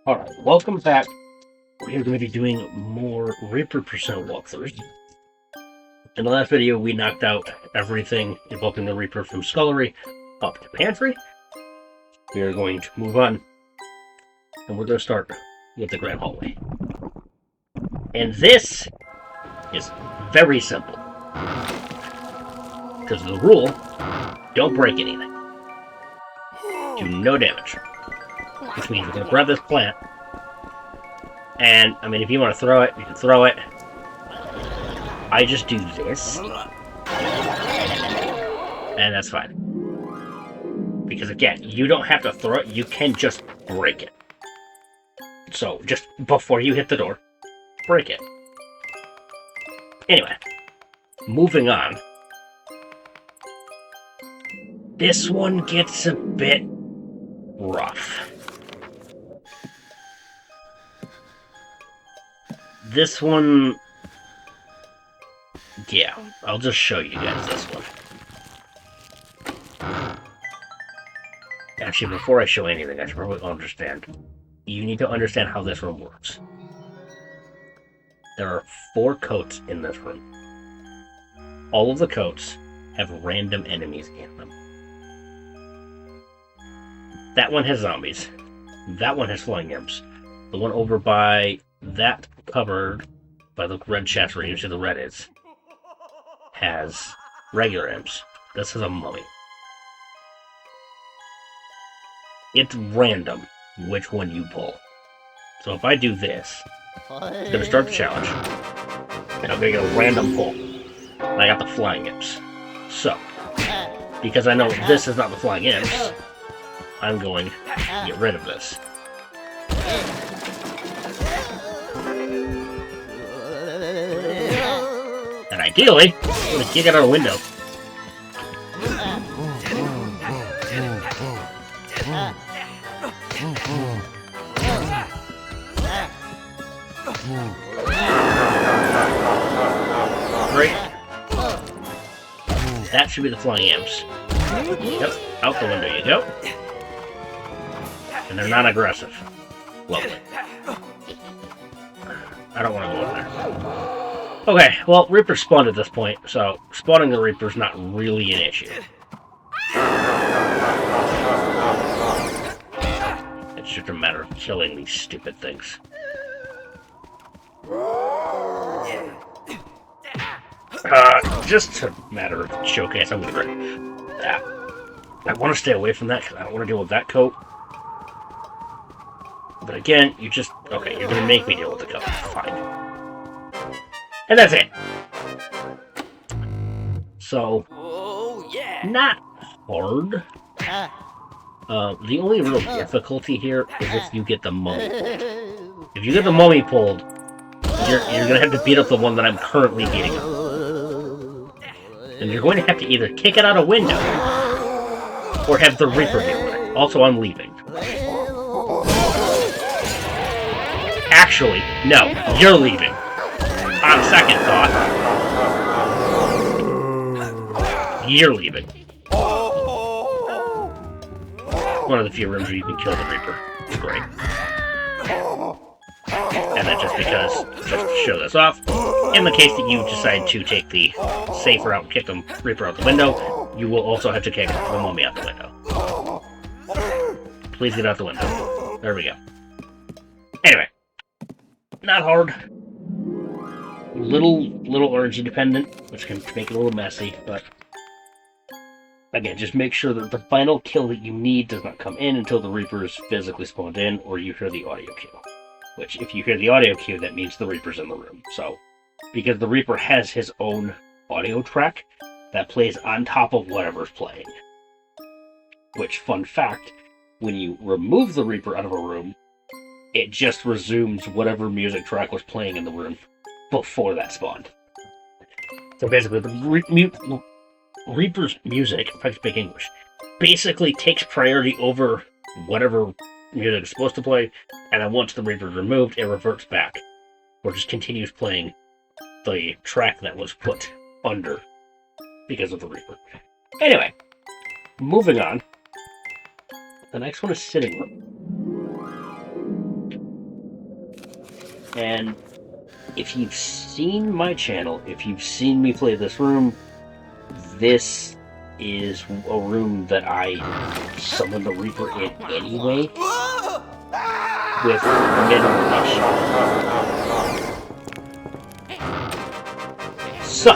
Alright, welcome back. We're going to be doing more Reaper Persona walkthroughs. In the last video, we knocked out everything invoking the Reaper from Scullery up to Pantry. We are going to move on, and we're going to start with the Grand Hallway. And this is very simple. Because of the rule, don't break anything. Do no damage. Which means we're going to grab this plant, and, I mean, if you want to throw it, you can throw it. I just do this, and that's fine. Because, again, you don't have to throw it, you can just break it. So, just before you hit the door, break it. Anyway, moving on. This one gets a bit rough. This one, yeah, I'll just show you guys this one. Actually, before I show anything, I should probably understand. You need to understand how this room works. There are 4 coats in this room. All of the coats have random enemies in them. That one has zombies. That one has flying imps. The one over by that cupboard, by the red chest where you see the red is, has regular imps. This is a mummy. It's random which one you pull. So if I do this, I'm going to start the challenge, and I'm going to get a random pull. And I got the flying imps. So, because I know this is not the flying imps, I'm going to get rid of this. And ideally, I'm going to kick it out a window. Great. That should be the flying imps. Yep, out the window you go. And they're not aggressive. Lovely. I don't want to go in there. Okay, well, Reaper spawned at this point, so spawning the Reaper's not really an issue. It's just a matter of killing these stupid things. Just a matter of showcase, I'm gonna grab that. I want to stay away from that because I don't want to deal with that coat. But again, you just... Okay, you're going to make me deal with the coat. Fine. And that's it. So, not hard. The only real difficulty here is if you get the mummy pulled. If you get the mummy pulled, you're going to have to beat up the one that I'm currently beating up. And you're going to have to either kick it out a window, or have the Reaper deal with it. Also, I'm leaving. Actually, no, you're leaving. On second thought, you're leaving. One of the few rooms where you can kill the Reaper. It's great. And then just to show this off, in the case that you decide to take the safe route and kick the Reaper out the window, you will also have to kick the mummy out the window. Please get out the window. There we go. Anyway. Not hard. Little energy dependent, which can make it a little messy, but again, just make sure that the final kill that you need does not come in until the Reaper is physically spawned in, or you hear the audio cue. Which, if you hear the audio cue, that means the Reaper's in the room. So, because the Reaper has his own audio track that plays on top of whatever's playing. Which, fun fact, when you remove the Reaper out of a room, it just resumes whatever music track was playing in the room before that spawned. So basically, the Reaper's music, if I speak English, basically takes priority over whatever music is supposed to play, and then once the Reaper is removed, it reverts back, or just continues playing the track that was put under because of the Reaper. Anyway, moving on. The next one is sitting room. And if you've seen my channel, if you've seen me play this room, this is a room that I summon the Reaper in anyway, with minimal issue. So,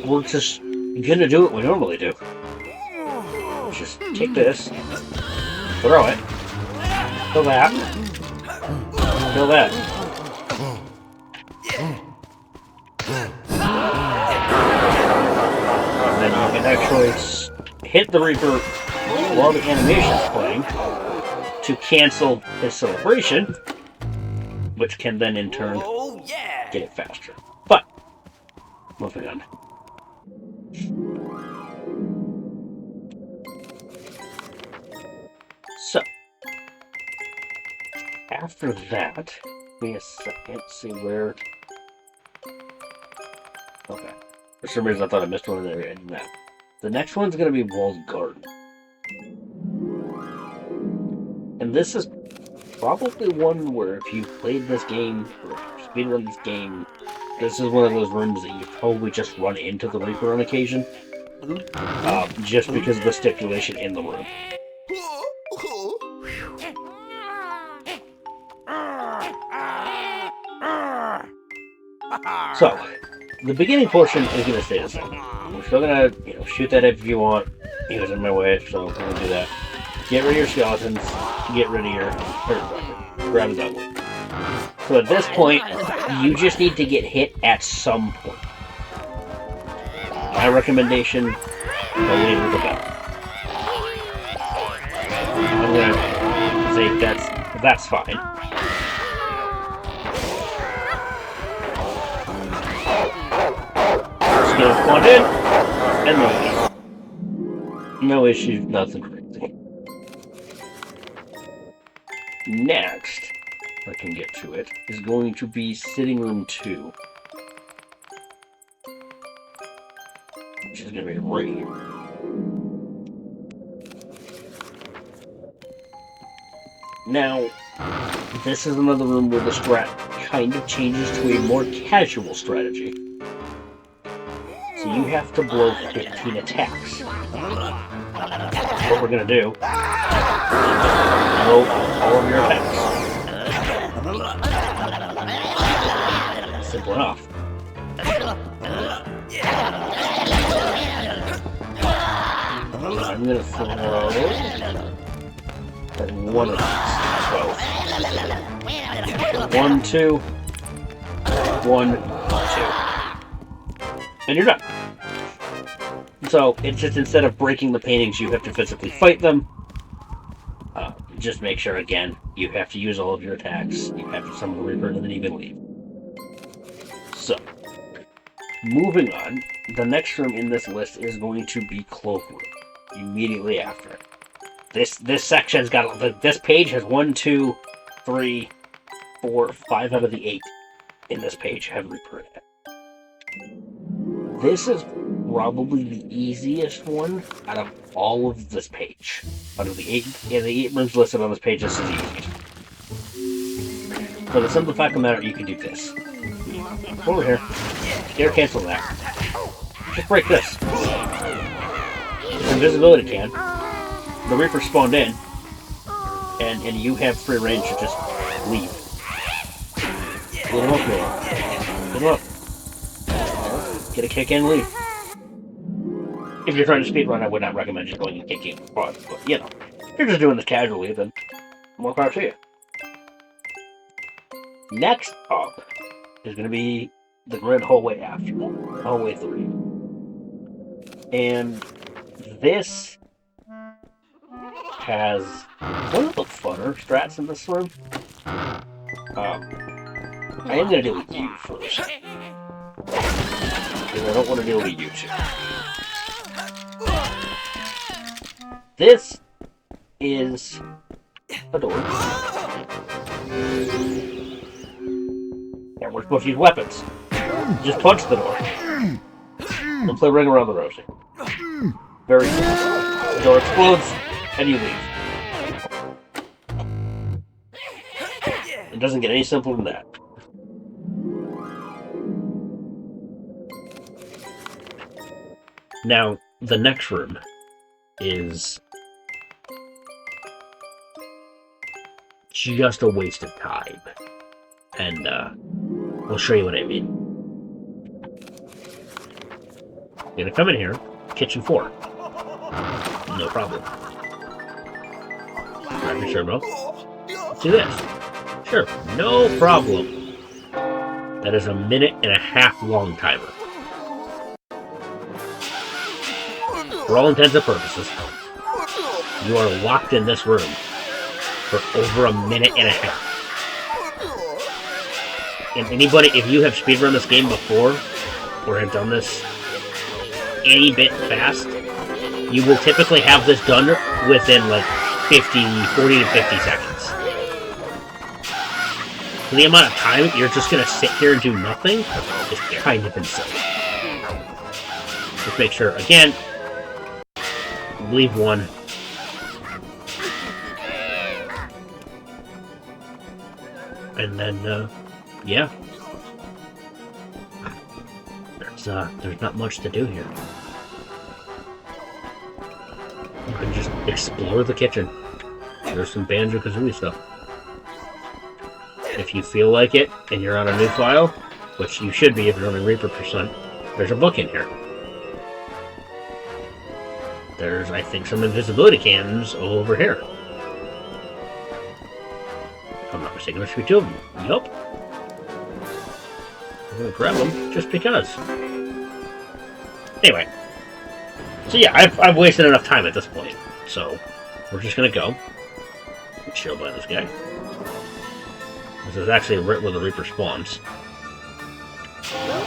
we're just gonna do what we normally do. Just take this, throw it, kill that, kill that. And then you can actually hit the Reaper while the animation is playing to cancel his celebration, which can then in turn get it faster. But, moving on. So, after that, give me a second, see where... Okay. For some reason I thought I missed one in there in that. The next one's going to be Walled Garden. And this is probably one where if you played this game, or speedrun this game, this is one of those rooms that you probably just run into the Reaper on occasion. Just because of the stipulation in the room. So, the beginning portion is going to stay the same. We're still going to, shoot that if you want. He was in my way, so we're going to do that. Get rid of your skeletons. Get rid of your grab a double. So at this point, you just need to get hit at some point. My recommendation, the later the better. I'm going to say that's fine. Just get it spawned in, and no issues, nothing crazy. Next, if I can get to it, is going to be Sitting Room 2. Which is going to be right here. Now, this is another room where the strat kind of changes to a more casual strategy. So you have to blow 15 attacks. What we're going to do, blow all of your attacks. Simple enough. I'm going to throw one of these. 1, 2, 1, 2. And you're done. So, it's just instead of breaking the paintings, you have to physically fight them. Just make sure, again, you have to use all of your attacks. You have to summon the Reaper, and then you can leave. So, moving on, the next room in this list is going to be Cloak Room, immediately after it. This section's got, this page has 1, 2, 3, 4, 5 out of the 8 in this page have Reaper in it. This is probably the easiest one out of all of this page. Out of the 8 rooms listed on this page, this is the easiest. For the simple fact of the matter, you can do this. Over here. Air cancel that. Just break this. Invisibility can. The Reaper spawned in, and you have free range to just leave. Get him up, man. Get him up. Get a kick and leave. If you're trying to speedrun, I would not recommend just going and kicking front, but if you're just doing this casually, then more power to you. Next up is going to be the Grand Hallway after that. Hallway 3. And this has one of the funner strats in this room. I am going to deal with you first. Because I don't want to deal with you two. This is a door. And we're supposed to use weapons. Just punch the door. And play Ring Around the Rosie. Very simple. The door explodes, and you leave. It doesn't get any simpler than that. Now, the next room is just a waste of time. And we'll show you what I mean. You're gonna come in here, kitchen 4. No problem. Grab your servo. Let's do this. Sure, no problem. That is a 1.5-minute long timer. For all intents and purposes, you are locked in this room for over 1.5 minutes. And anybody, if you have speedrun this game before, or have done this any bit fast, you will typically have this done within like 40 to 50 seconds. For the amount of time you're just going to sit here and do nothing is kind of insane. Just make sure, again, leave one. And then, yeah. There's not much to do here. You can just explore the kitchen. There's some Banjo-Kazooie stuff. If you feel like it, and you're on a new file, which you should be if you're on a Reaper %, there's a book in here. There's, I think, some invisibility cannons over here. If I'm not mistaken, there should be 2 of them. Yup. I'm gonna grab them just because. Anyway. So yeah, I've wasted enough time at this point. So, we're just gonna go. Chill by this guy. This is actually right where the Reaper spawns.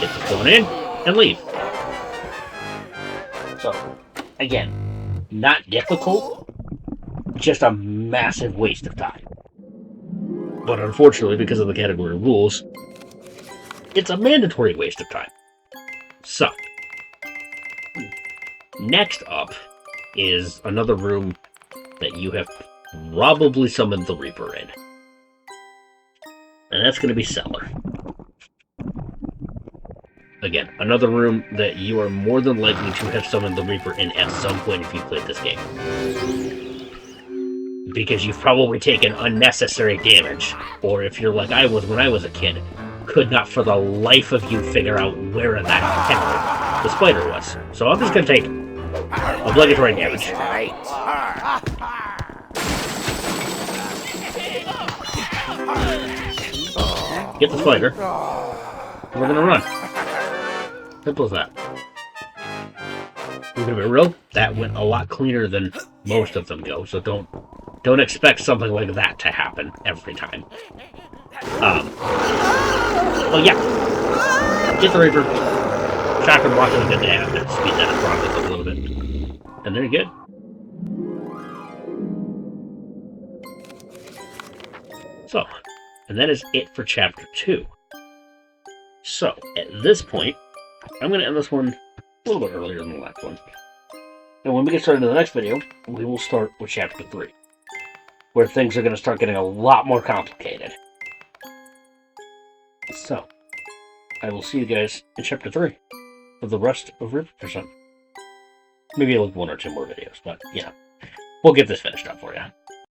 Get the phone in, and leave. So, again, not difficult, just a massive waste of time. But unfortunately, because of the category rules, it's a mandatory waste of time. So, next up is another room that you have probably summoned the Reaper in. And that's going to be Cellar. Again, another room that you are more than likely to have summoned the Reaper in at some point if you played this game. Because you've probably taken unnecessary damage, or if you're like I was when I was a kid, could not for the life of you figure out where that tentacle, the spider, was. So I'm just going to take obligatory damage. Get the spider. We're gonna run. Simple as that. We're gonna be real. That went a lot cleaner than most of them go, so don't expect something like that to happen every time. Oh yeah. Get the Reaper. Shocker block is good to have to speed that process up a little bit. And then you're good. So, and that is it for Chapter 2. So, at this point, I'm going to end this one a little bit earlier than the last one. And when we get started in the next video, we will start with Chapter 3, where things are going to start getting a lot more complicated. So, I will see you guys in Chapter 3 for the rest of Reaper %. Maybe like 1 or 2 more videos, but yeah, we'll get this finished up for you.